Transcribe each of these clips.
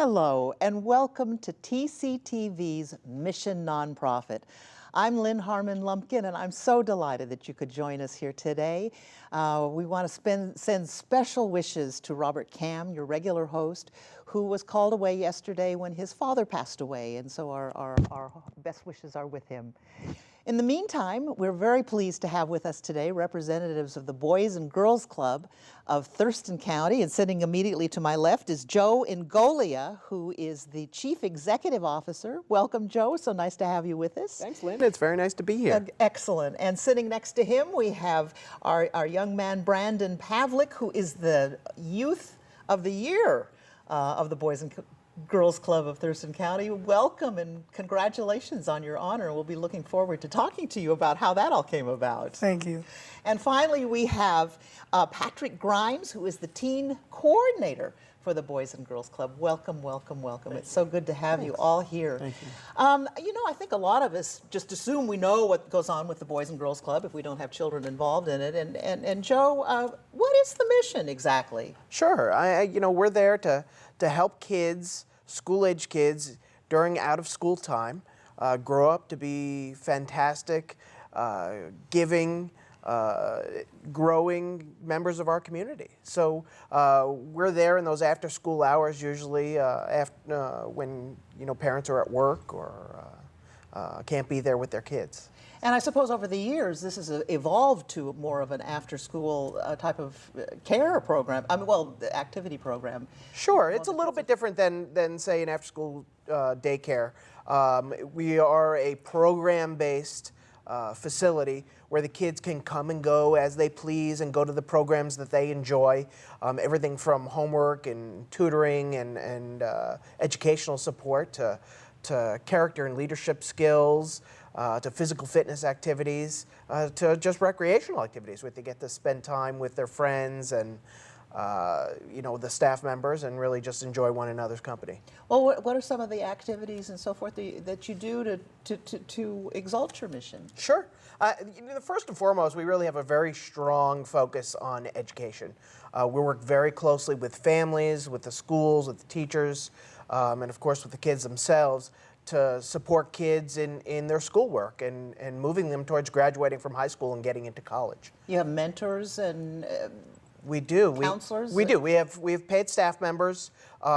Hello, and welcome to TCTV's Mission Nonprofit. I'm Lynn Harmon Lumpkin, and I'm so delighted that you could join us here today. We want to send special wishes to Robert Cam, your regular host, who was called away yesterday when his father passed away, and so our best wishes are with him. In the meantime, we're very pleased to have with us today representatives of the Boys and Girls Club of Thurston County, and sitting immediately to my left is Joe Ingolia, who is the Chief Executive Officer. Welcome, Joe. So nice to have you with us. Thanks, Lynn. It's very nice to be here. Excellent. And sitting next to him, we have our young man, Brandon Pavlik, who is the Youth of the Year of the Boys and Girls Club of Thurston County. Welcome and congratulations on your honor. We'll be looking forward to talking to you about how that all came about. Thank you. And finally, we have Patrick Grimes, who is the teen coordinator for the Boys and Girls Club. Welcome, welcome, welcome. It's so good to have you all here. Thank you. You know, I think a lot of us just assume we know what goes on with the Boys and Girls Club if we don't have children involved in it. And Joe, what is the mission exactly? Sure. We're there to help kids, school-age kids, during out-of-school time, grow up to be fantastic, giving, growing members of our community. So we're there in those after-school hours, usually when parents are at work or can't be there with their kids. And I suppose over the years, this has evolved to more of an after-school type of care program. The activity program. Sure, it's a little bit different than say, an after-school daycare. We are a program-based facility where the kids can come and go as they please and go to the programs that they enjoy. Everything from homework and tutoring and educational support to character and leadership skills, to physical fitness activities, to just recreational activities where they get to spend time with their friends and the staff members and really just enjoy one another's company. Well, what are some of the activities and so forth that you do to exalt your mission? Sure. First and foremost, we really have a very strong focus on education. We work very closely with families, with the schools, with the teachers, and of course with the kids themselves to support kids in their schoolwork and moving them towards graduating from high school and getting into college. You have mentors and we do. Counselors? We do. We have paid staff members.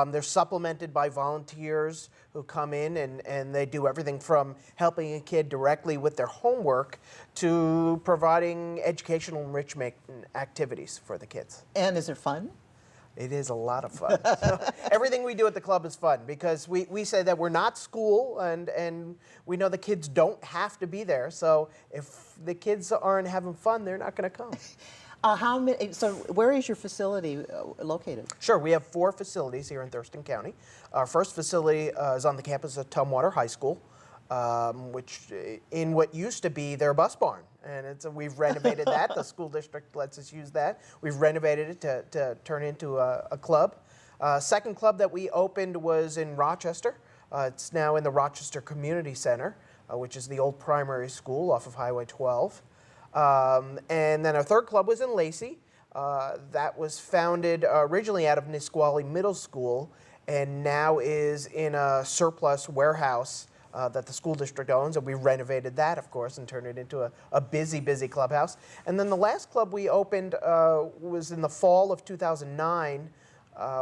They're supplemented by volunteers who come in and they do everything from helping a kid directly with their homework to providing educational enrichment activities for the kids. And is it fun? It is a lot of fun. So everything we do at the club is fun because we say that we're not school and we know the kids don't have to be there. So if the kids aren't having fun, they're not going to come. So where is your facility located? Sure, we have 4 facilities here in Thurston County. Our first facility is on the campus of Tumwater High School, which in what used to be their bus barn. And we've renovated that. The school district lets us use that. We've renovated it to turn into a club. Second club that we opened was in Rochester. It's now in the Rochester Community Center, which is the old primary school off of Highway 12. And then our third club was in Lacey. That was founded originally out of Nisqually Middle School and now is in a surplus warehouse that the school district owns, and we renovated that, of course, and turned it into a busy, busy clubhouse. And then the last club we opened was in the fall of 2009.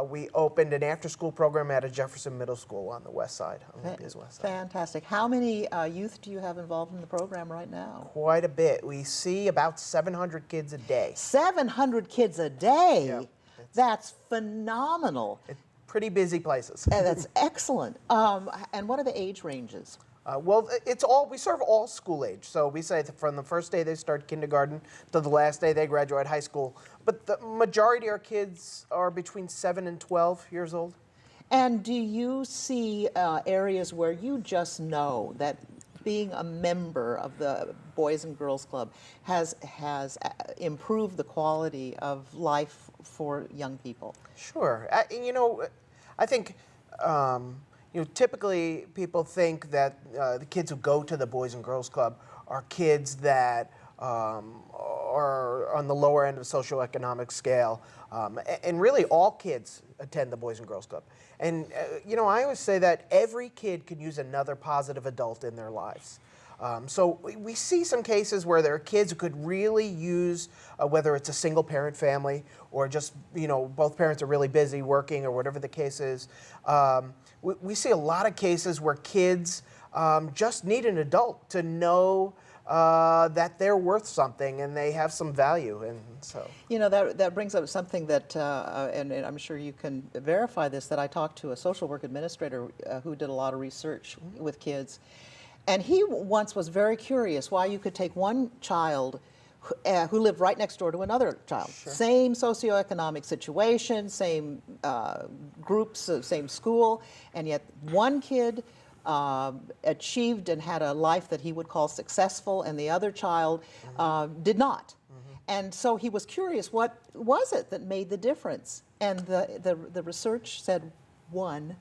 We opened an after-school program at a Jefferson Middle School on the west side, Olympia's west side. Fantastic. How many youth do you have involved in the program right now? Quite a bit. We see about 700 kids a day. 700 kids a day? Yeah, that's phenomenal. Pretty busy places. That's excellent. And what are the age ranges? We serve all school age. So we say that from the first day they start kindergarten to the last day they graduate high school. But the majority of our kids are between 7 and 12 years old. And do you see areas where you just know that being a member of the Boys and Girls Club has improved the quality of life for young people? Sure. I think typically people think that the kids who go to the Boys and Girls Club are kids that are on the lower end of the socioeconomic scale. And really all kids attend the Boys and Girls Club. And, I always say that every kid could use another positive adult in their lives. So we see some cases where there are kids who could really use, whether it's a single parent family or just, both parents are really busy working or whatever the case is. We see a lot of cases where kids just need an adult to know that they're worth something and they have some value. And so, that brings up something that, and I'm sure you can verify this, that I talked to a social work administrator who did a lot of research with kids. And he once was very curious why you could take one child who lived right next door to another child. Sure. Same socioeconomic situation, same groups, same school, and yet one kid achieved and had a life that he would call successful, and the other child did not. Mm-hmm. And so he was curious, what was it that made the difference? And the research said one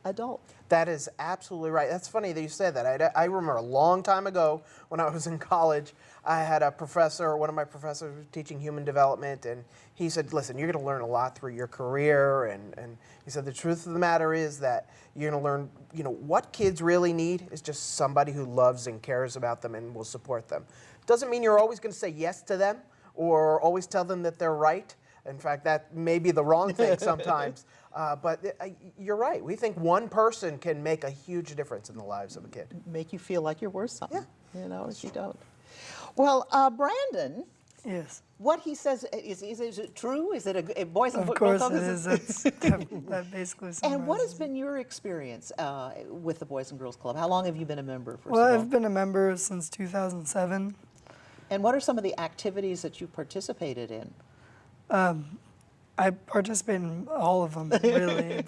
adult. That is absolutely right. That's funny that you said that. I remember a long time ago when I was in college, I had a professor, one of my professors was teaching human development, and he said, listen, you're going to learn a lot through your career, and he said the truth of the matter is that you're going to learn, what kids really need is just somebody who loves and cares about them and will support them. Doesn't mean you're always going to say yes to them or always tell them that they're right. In fact, that may be the wrong thing sometimes. But you're right. We think one person can make a huge difference in the lives of a kid. Make you feel like you're worth something. Yeah. If you don't. Well, Brandon. Yes. What he says, is it true? Is it a Boys and Of Football course Club? it is. That basically summarizes And what has it. been your experience with the Boys and Girls Club? How long have you been a member, first Well, of all? I've been a member since 2007. And what are some of the activities that you participated in? I participate in all of them, really.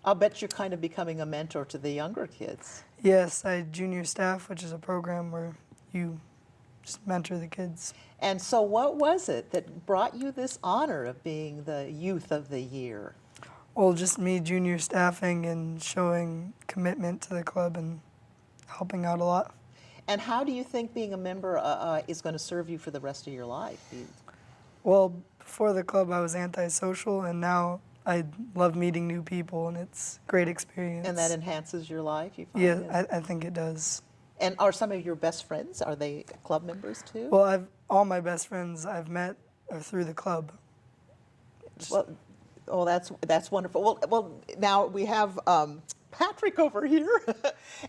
I'll bet you're kind of becoming a mentor to the younger kids. Yes, I junior staff, which is a program where you just mentor the kids. And so what was it that brought you this honor of being the Youth of the Year? Well, just me junior staffing and showing commitment to the club and helping out a lot. And how do you think being a member is going to serve you for the rest of your life? Well, before the club, I was antisocial, and now I love meeting new people, and it's a great experience. And that enhances your life, you find? Yeah, I think it does. And are some of your best friends, are they club members too? Well, all my best friends I've met are through the club. Well, that's wonderful. Well, now we have Patrick over here,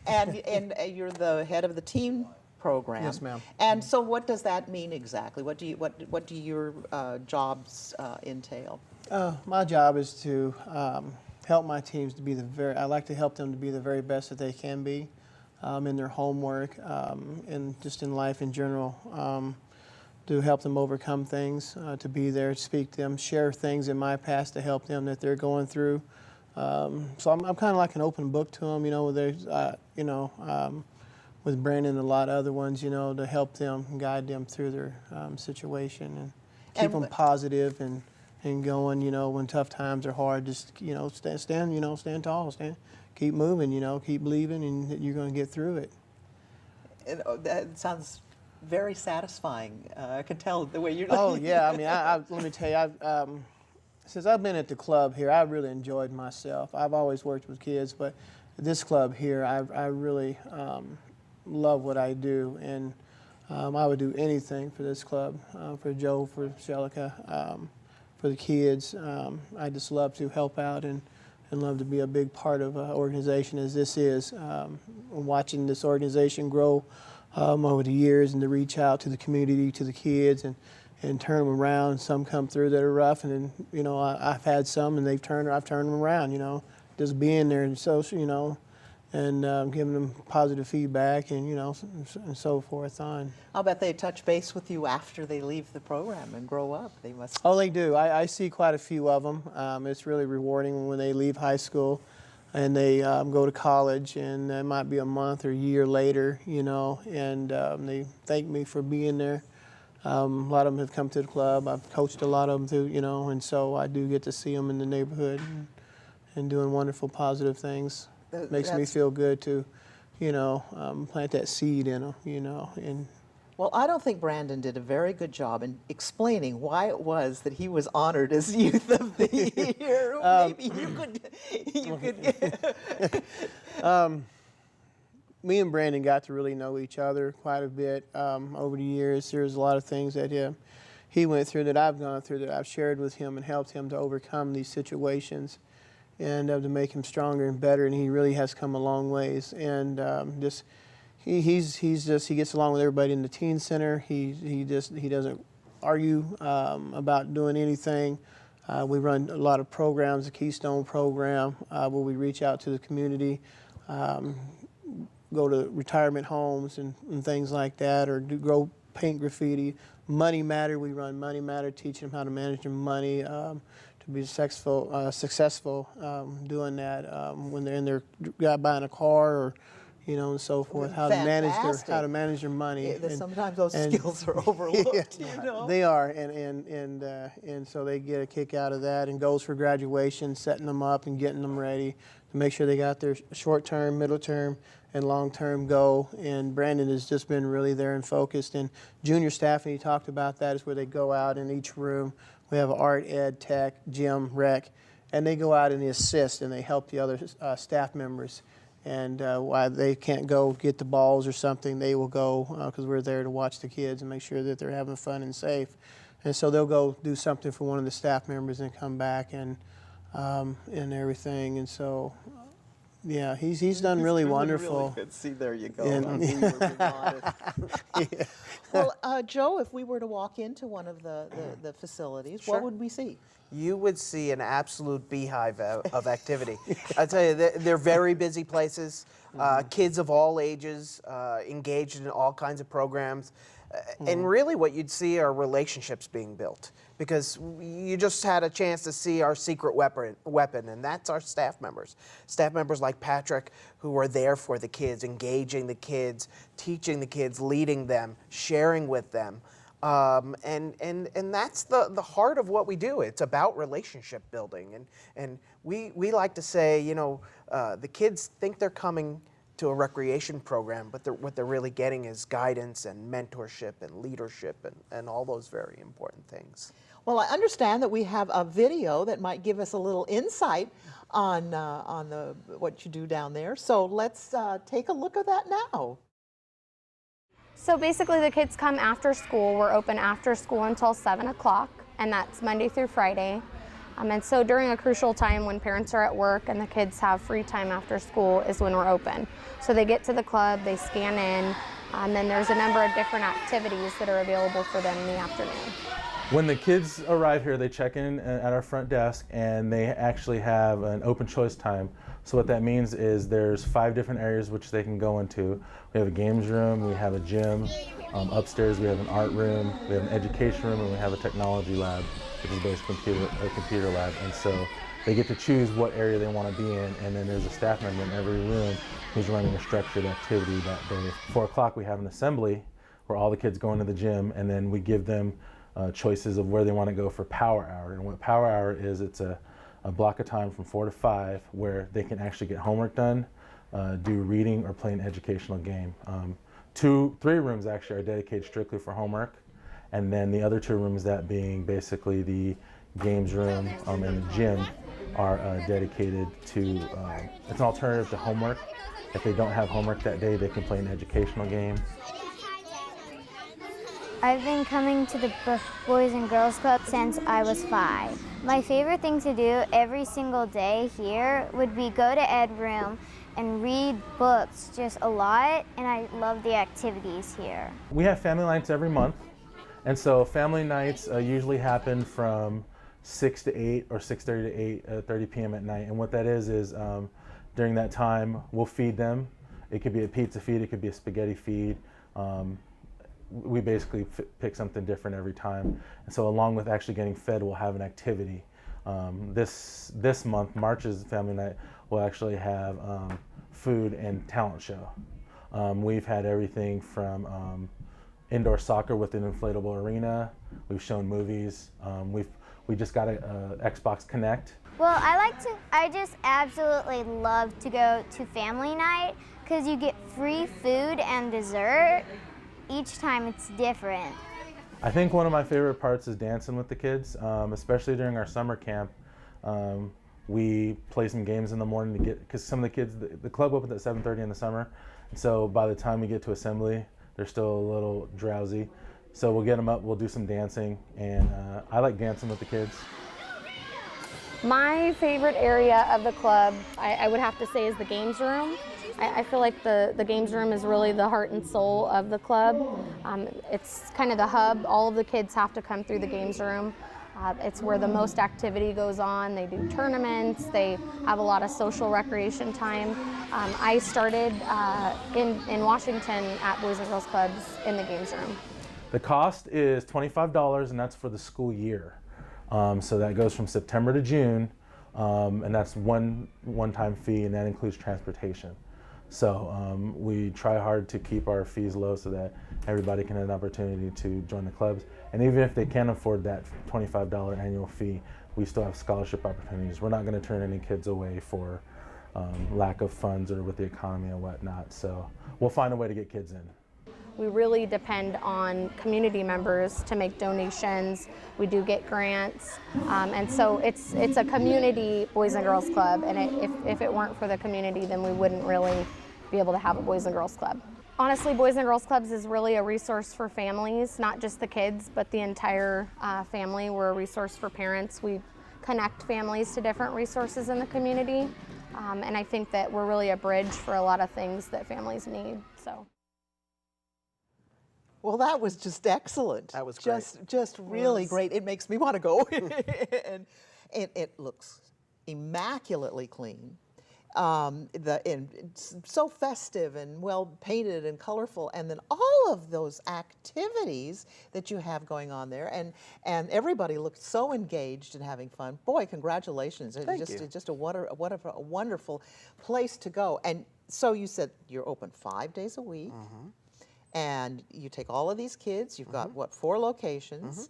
and you're the head of the teen program. Yes, ma'am. And so, what does that mean exactly? What do your jobs entail? My job is to help my teams to be I like to help them to be the very best that they can be in their homework and just in life in general. To help them overcome things, to be there, to speak to them, share things in my past to help them that they're going through. So I'm kind of like an open book to them, there's, with Brandon and a lot of other ones, to help them and guide them through their situation and keep them positive and going, when tough times are hard, just, stand tall, keep moving, keep believing, and you're going to get through it. That sounds very satisfying. I can tell the way you're. Oh yeah, I mean, let me tell you, since I've been at the club here, I've really enjoyed myself. I've always worked with kids, but this club here, I really love what I do, and I would do anything for this club, for Joe, for Shelika, for the kids. I just love to help out and love to be a big part of an organization as this is. Watching this organization grow over the years and to reach out to the community, to the kids, and turn them around. Some come through that are rough, and then I've had some, and I've turned them around. Just being there and social, and giving them positive feedback and and so forth on. I'll bet they touch base with you after they leave the program and grow up. They must. Oh, they do. I see quite a few of them. It's really rewarding when they leave high school and they go to college, and it might be a month or a year later, and they thank me for being there. A lot of them have come to the club. I've coached a lot of them too, and so I do get to see them in the neighborhood and doing wonderful, positive things. Makes me feel good to, plant that seed in them, and Well, I don't think Brandon did a very good job in explaining why it was that he was honored as Youth of the Year. Maybe you could get. Me and Brandon got to really know each other quite a bit over the years. There's a lot of things that he went through that I've gone through that I've shared with him and helped him to overcome these situations and to make him stronger and better. And he really has come a long ways. And he gets along with everybody in the teen center. He doesn't argue about doing anything. We run a lot of programs, the Keystone program, where we reach out to the community. Go to retirement homes and things like that, or paint graffiti. Money Matter, we run Money Matter, teaching them how to manage their money, to be successful doing that when they're in their buying a car or and so forth. How to manage their money. Sometimes those skills are overlooked. Yeah, they are, and so they get a kick out of that. And goals for graduation, setting them up and getting them ready to make sure they got their short-term, middle-term, and long-term goal. And Brandon has just been really there and focused. And junior staff, and he talked about that, is where they go out in each room. We have art, ed, tech, gym, rec, and they go out and they assist and they help the other staff members. And while they can't go get the balls or something, they will go because we're there to watch the kids and make sure that they're having fun and safe. And so they'll go do something for one of the staff members and come back and everything. And so, yeah, he's done really wonderful. Really good. See, there you go. Yeah. Well, Joe, if we were to walk into one of the facilities, Sure. what would we see? You would see an absolute beehive of activity. I tell you, they're very busy places. Kids of all ages engaged in all kinds of programs. And really what you'd see are relationships being built, because you just had a chance to see our secret weapon, and that's our staff members. Staff members like Patrick, who are there for the kids, engaging the kids, teaching the kids, leading them, sharing with them. And that's the heart of what we do. It's about relationship building. And we like to say, the kids think they're coming to a recreation program, but what they're really getting is guidance and mentorship and leadership and all those very important things. Well, I understand that we have a video that might give us a little insight on what you do down there. So let's take a look at that now. So basically the kids come after school. We're open after school until 7 o'clock, and that's Monday through Friday. And so during a crucial time when parents are at work and the kids have free time after school is when we're open. So they get to the club, they scan in, and then there's a number of different activities that are available for them in the afternoon. When the kids arrive here, they check in at our front desk and they actually have an open choice time. So what that means is there's 5 different areas which they can go into. We have a games room, we have a gym, upstairs we have an art room, we have an education room, and we have a technology lab, which is basically a computer lab. And so they get to choose what area they want to be in, and then there's a staff member in every room who's running a structured activity that day. 4 o'clock we have an assembly where all the kids go into the gym, and then we give them choices of where they want to go for power hour. And what power hour is, it's a block of time from 4 to 5 where they can actually get homework done, do reading, or play an educational game. 3 rooms actually are dedicated strictly for homework, and then the other 2 rooms, that being basically the games room and the gym, are dedicated to, it's an alternative to homework. If they don't have homework that day, they can play an educational game. I've been coming to the Boys and Girls Club since I was 5. My favorite thing to do every single day here would be go to Ed Room and read books just a lot, and I love the activities here. We have family nights every month, and so family nights usually happen from 6 to 8 or 6:30 to 8:30 p.m. at night. And what that is during that time we'll feed them. It could be a pizza feed, it could be a spaghetti feed. We basically pick something different every time. And so along with actually getting fed, we'll have an activity. This month, March's family night, we'll actually have food and talent show. We've had everything from indoor soccer with an inflatable arena. We've shown movies. We just got a Xbox Connect. Well, I just absolutely love to go to family night because you get free food and dessert. each time it's different. I think one of my favorite parts is dancing with the kids, especially during our summer camp. We play some games in the morning because some of the kids, the club opens at 7:30 in the summer, and so by the time we get to assembly, they're still a little drowsy. So we'll get them up, we'll do some dancing, and I like dancing with the kids. My favorite area of the club, I would have to say, is the games room. I feel like the games room is really the heart and soul of the club. It's kind of the hub. All of the kids have to come through the games room. It's where the most activity goes on. They do tournaments. They have a lot of social recreation time. I started in Washington at Boys and Girls Clubs in the games room. The cost is $25, and that's for the school year. So that goes from September to June, and that's one-time fee, and that includes transportation. So we try hard to keep our fees low so that everybody can have an opportunity to join the clubs. And even if they can't afford that $25 annual fee, we still have scholarship opportunities. We're not going to turn any kids away for lack of funds or with the economy and whatnot. So we'll find a way to get kids in. We really depend on community members to make donations. We do get grants, and so it's a community Boys and Girls Club. And if it weren't for the community, then we wouldn't really be able to have a Boys and Girls Club. Honestly, Boys and Girls Clubs is really a resource for families, not just the kids, but the entire family. We're a resource for parents. We connect families to different resources in the community, and I think that we're really a bridge for a lot of things that families need. So. Well, that was just excellent. That was great. Just really great. It makes me want to go. And it looks immaculately clean. It's so festive and well painted and colorful, and then all of those activities that you have going on there, and everybody looked so engaged and having fun. Boy, congratulations! It's just a wonderful place to go. And so you said you're open 5 days a week. Mm-hmm. And you take all of these kids, you've got, what, 4 locations,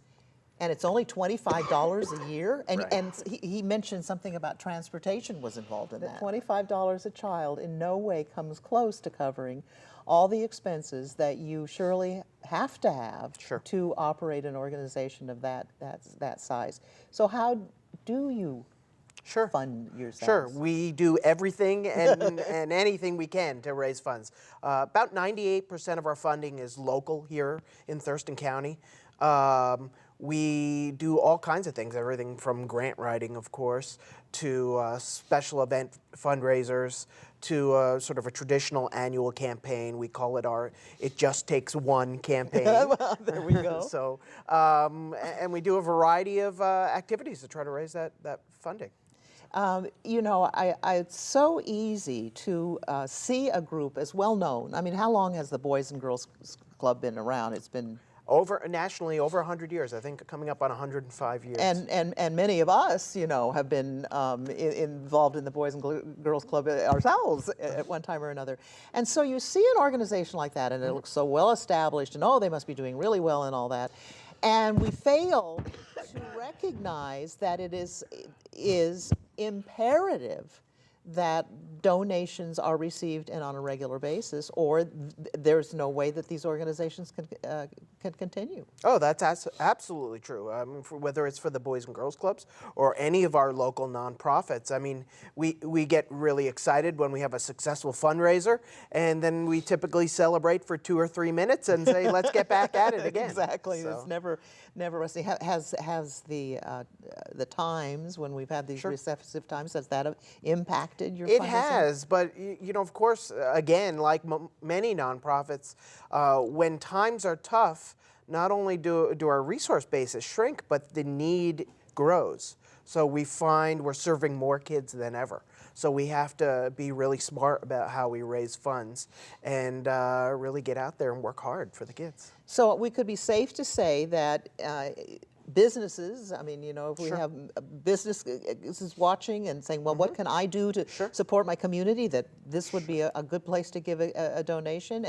and it's only $25 a year? And, Right. and he mentioned something about transportation was involved in that. $25 a child in no way comes close to covering all the expenses that you surely have to have to operate an organization of that size. So how do you fund yourselves? Sure, we do everything and anything we can to raise funds. About 98% of our funding is local here in Thurston County. We do all kinds of things, everything from grant writing, of course, to special event fundraisers, to sort of a traditional annual campaign. We call it our It Just Takes One campaign. Well, there we go. So, and we do a variety of activities to try to raise that funding. You know, it's so easy to see a group as well known. I mean, how long has the Boys and Girls Club been around? It's been Nationally over 100 years. I think coming up on 105 years. And many of us, you know, have been involved in the Boys and Girls Club ourselves at one time or another. And so you see an organization like that, and it looks so well established, and they must be doing really well and all that. And we fail to recognize that it is imperative that donations are received and on a regular basis, or there's no way that these organizations can continue. Oh, that's absolutely true. Whether it's for the Boys and Girls Clubs or any of our local nonprofits. I mean, we get really excited when we have a successful fundraiser, and then we typically celebrate for 2 or 3 minutes and say, let's get back at it again. Exactly. So. It's never resting. Has the times when we've had these recessive times, has that impacted your fundraising? It has, but you know, of course, again, like many nonprofits, when times are tough, not only do our resource bases shrink, but the need grows. So we find we're serving more kids than ever. So we have to be really smart about how we raise funds and really get out there and work hard for the kids. So we could be safe to say that businesses, I mean, you know, if we have businesses watching and saying, well, what can I do to support my community, that this would be a good place to give a donation,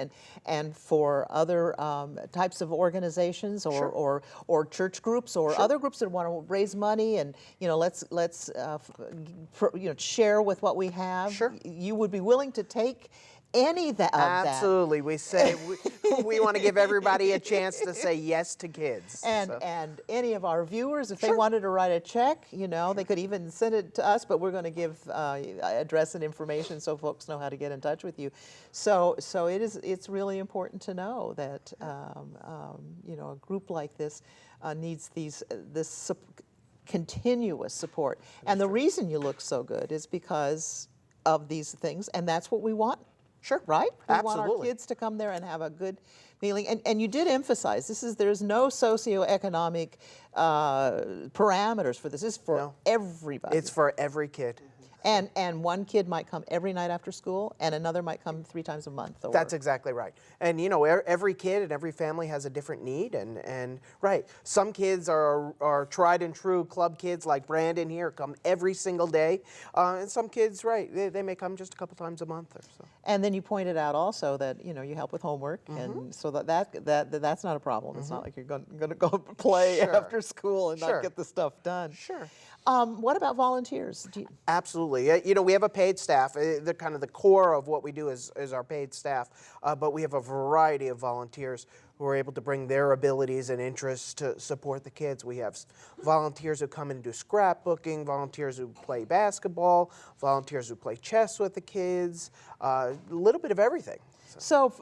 and for other types of organizations or church groups or other groups that want to raise money and, you know, let's share with what we have. You would be willing to take any of that. Absolutely. We say we want to give everybody a chance to say yes to kids. And any of our viewers, if they Sure. wanted to write a check, they could even send it to us, but we're going to give address and information so folks know how to get in touch with you. So it's really important to know that a group like this needs this continuous support. And the reason you look so good is because of these things, and that's what we want. Sure. Right? We want our Absolutely. kids to come there and have a good feeling. And you did emphasize there's no socioeconomic parameters for this. This is for everybody. It's for every kid. And one kid might come every night after school, and another might come 3 times a month. Or, That's exactly right. And every kid and every family has a different need. And right, some kids are tried and true club kids like Brandon here, come every single day. And some kids, right, they may come just a couple times a month or so. And then you pointed out also that you help with homework, and so that's not a problem. It's not like you're going to go play Sure. after school and Sure. not get the stuff done. Sure. What about volunteers? Absolutely. We have a paid staff. They're kind of the core of what we do is our paid staff. But we have a variety of volunteers who are able to bring their abilities and interests to support the kids. We have volunteers who come and do scrapbooking, volunteers who play basketball, volunteers who play chess with the kids, a little bit of everything. So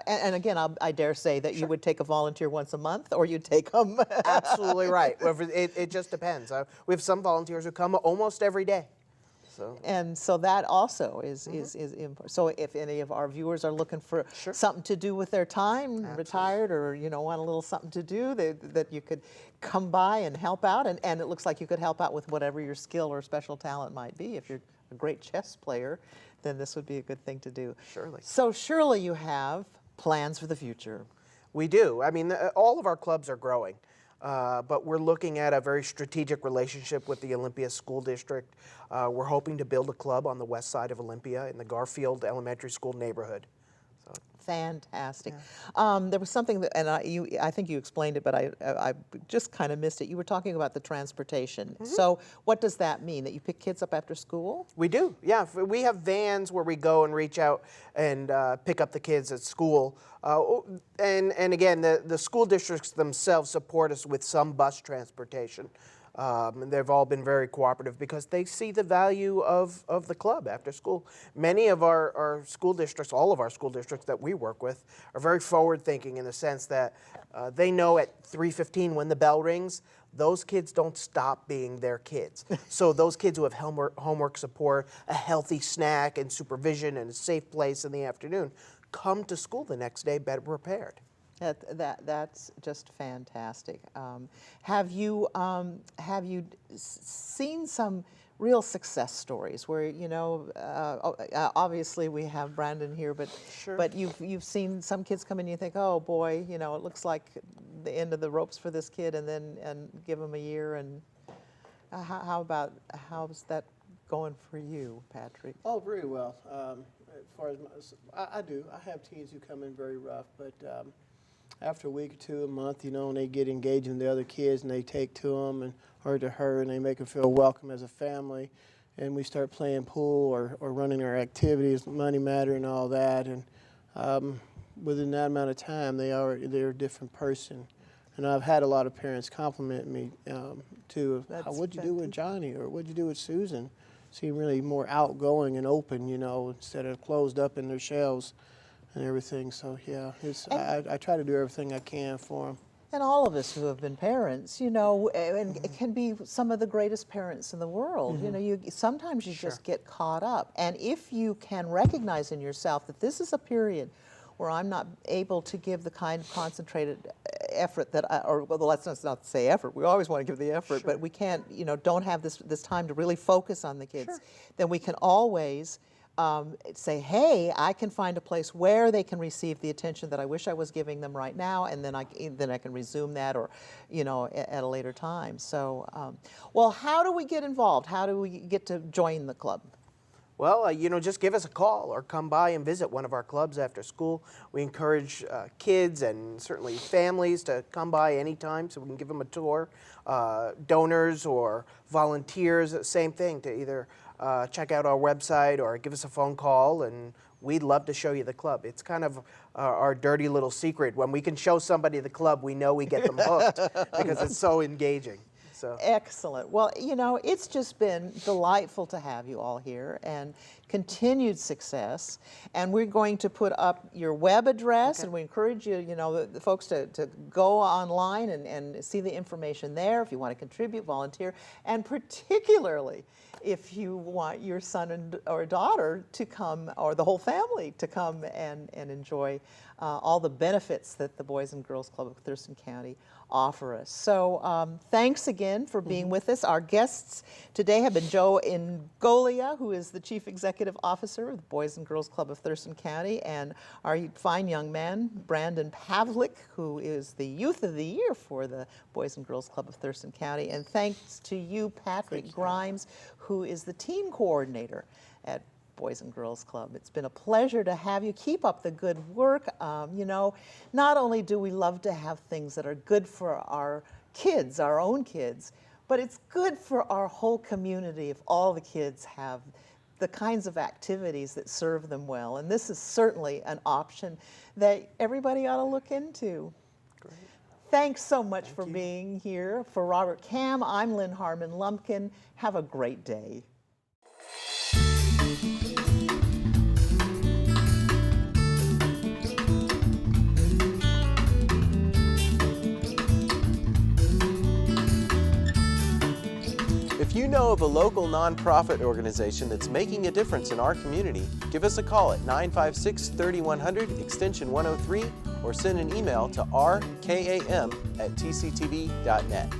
and again, I dare say that you would take a volunteer once a month, or you'd take them. Absolutely right. It just depends. We have some volunteers who come almost every day. And so that also is important. So if any of our viewers are looking for something to do with their time, retired, or want a little something to do, that you could come by and help out. And it looks like you could help out with whatever your skill or special talent might be. If you're a great chess player, then this would be a good thing to do. Surely. So surely you have plans for the future. We do. I mean, all of our clubs are growing. But we're looking at a very strategic relationship with the Olympia School District. We're hoping to build a club on the west side of Olympia in the Garfield Elementary School neighborhood. Fantastic. There was something that, and I think you explained it, but I just kind of missed it. You were talking about the transportation. So what does that mean? That you pick kids up after school? We do, yeah. We have vans where we go and reach out and pick up the kids at school. And again, the school districts themselves support us with some bus transportation. And they've all been very cooperative because they see the value of the club after school. Many of our school districts, all of our school districts that we work with, are very forward-thinking in the sense that they know at 3:15 when the bell rings, those kids don't stop being their kids. So those kids who have homework support, a healthy snack and supervision and a safe place in the afternoon, come to school the next day better prepared. That's just fantastic. Have you seen some real success stories where obviously we have Brandon here, but you've seen some kids come in and you think, oh boy, it looks like the end of the ropes for this kid, and give them a year, and how's that going for you, Patrick? Oh, very well. As far as I do, I have teens who come in very rough, but after a week or two, a month, and they get engaged in the other kids, and they take to them or to her, and they make them feel welcome as a family. And we start playing pool or running our activities, Money Matter and all that. And within that amount of time, they're a different person. And I've had a lot of parents compliment me too. What'd you do with Johnny, or what'd you do with Susan? Seem really more outgoing and open, instead of closed up in their shells and everything. So yeah, I try to do everything I can for them. And all of us who have been parents, and it can be some of the greatest parents in the world. Sometimes you just get caught up. And if you can recognize in yourself that this is a period where I'm not able to give the kind of concentrated effort that let's not say effort. We always want to give the effort, but we can't, don't have this time to really focus on the kids. Then we can always say, hey, I can find a place where they can receive the attention that I wish I was giving them right now, and then I can resume that, or at a later time. So, well, how do we get involved? How do we get to join the club? Well, just give us a call or come by and visit one of our clubs after school. We encourage kids and certainly families to come by anytime so we can give them a tour. Donors or volunteers, same thing, to either check out our website or give us a phone call, and we'd love to show you the club. It's kind of our dirty little secret. When we can show somebody the club, we know we get them hooked because it's so engaging. So. Excellent. Well, you know, it's just been delightful to have you all here, and continued success. And we're going to put up your web address, and we encourage you, you know, the folks to go online and see the information there if you want to contribute, volunteer, and particularly if you want your son or daughter to come, or the whole family to come and enjoy all the benefits that the Boys and Girls Club of Thurston County offer us. So thanks again for being with us. Our guests today have been Joe Ingolia, who is the Chief Executive Officer of the Boys and Girls Club of Thurston County, and our fine young man, Brandon Pavlik, who is the Youth of the Year for the Boys and Girls Club of Thurston County. And thanks to you, Patrick Grimes, who is the team coordinator at Boys and Girls Club. It's been a pleasure to have you. Keep up the good work. You know, not only do we love to have things that are good for our kids, our own kids, but it's good for our whole community if all the kids have the kinds of activities that serve them well. And this is certainly an option that everybody ought to look into. Great. Thanks so much for being here. For Robert Cam, I'm Lynn Harmon Lumpkin. Have a great day. If you know of a local nonprofit organization that's making a difference in our community, give us a call at 956-3100 extension 103 or send an email to rkam@tctv.net.